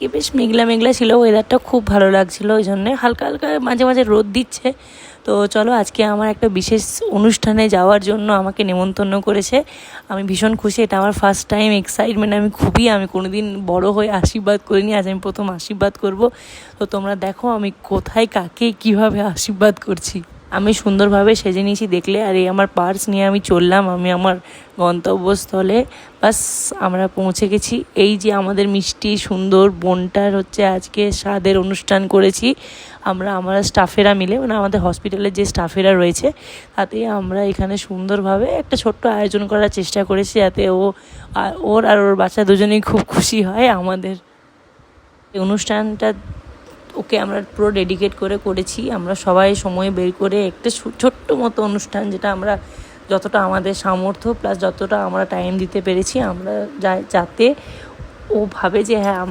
কি বেশ মেঘলা মেঘলা ছিল, ওয়েদারটা খুব ভালো লাগছিল, ওই জন্যে হালকা হালকা মাঝে মাঝে রোদ দিচ্ছে। তো চলো, আজকে আমার একটা বিশেষ অনুষ্ঠানে যাওয়ার জন্য আমাকে নেমন্তন্ন করেছে। আমি ভীষণ খুশি, এটা আমার ফার্স্ট টাইম এক্সাইটমেন্ট। আমি কোনোদিন বড় হয়ে আশীর্বাদ করিনি, আজ আমি প্রথম আশীর্বাদ করব। তো তোমরা দেখো আমি কোথায় কাকে কিভাবে আশীর্বাদ করছি। আমি সুন্দরভাবে সেজে নিয়েছি দেখলে, আর এই আমার পার্স নিয়ে আমি চললাম আমি আমার গন্তব্যস্থলে। বাস আমরা পৌঁছে গেছি। এই যে আমাদের মিষ্টি সুন্দর বোনটার হচ্ছে আজকে স্বাদের অনুষ্ঠান করেছি আমরা স্টাফেরা মিলে, মানে আমাদের হসপিটালের যে স্টাফেরা রয়েছে তাতে আমরা এখানে সুন্দরভাবে একটা ছোট্ট আয়োজন করার চেষ্টা করেছি, যাতে ওর আর ওর বাচ্চা দুজনেই খুব খুশি হয়। আমাদের এই অনুষ্ঠানটা ওকে আমরা পুরো ডেডিকেট করেছি। আমরা সবাই সময় বের করে একটা ছোট্ট মতো অনুষ্ঠান, যেটা আমরা যতটা আমাদের সামর্থ্য প্লাস যতটা আমরা টাইম দিতে পেরেছি, আমরা যাতে ও ভাবে যে হ্যাঁ,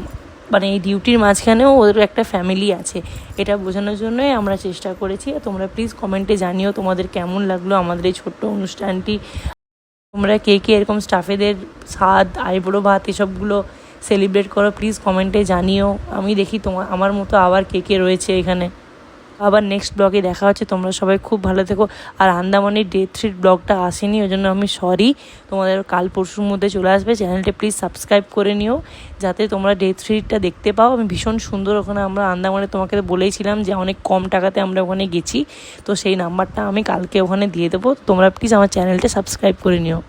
মানে এই ডিউটির মাঝখানেও ওদের একটা ফ্যামিলি আছে, এটা বোঝানোর জন্যই আমরা চেষ্টা করেছি। তোমরা প্লিজ কমেন্টে জানিও তোমাদের কেমন লাগলো আমাদের এই ছোট্ট অনুষ্ঠানটি। তোমরা কে কে এরকম স্টাফেদের স্বাদ, আইবুড়ো ভাত এসবগুলো সেলিব্রেট করো, প্লিজ কমেন্টে জানিও। আমি দেখি আমার মতো আবার কে কে রয়েছে এখানে। আবার নেক্সট ব্লগে দেখা হচ্ছে, তোমরা সবাই খুব ভালো থেকো। আর আন্দামানের ডে 3 ব্লগটা আসেনি, ওই জন্য আমি সরি। তোমাদের কাল পরশুর মধ্যে চলে আসবে। চ্যানেলটা প্লিজ সাবস্ক্রাইব করে নিও, যাতে তোমরা ডে 3টা দেখতে পাও। আমি ভীষণ সুন্দর ওখানে আমরা আন্দামানে তোমাকে বলেইছিলাম যে অনেক কম টাকাতে আমরা ওখানে গেছি, তো সেই নাম্বারটা আমি কালকে ওখানে দিয়ে দেবো। তোমরা প্লিজ আমার চ্যানেলটা সাবস্ক্রাইব করে নিও।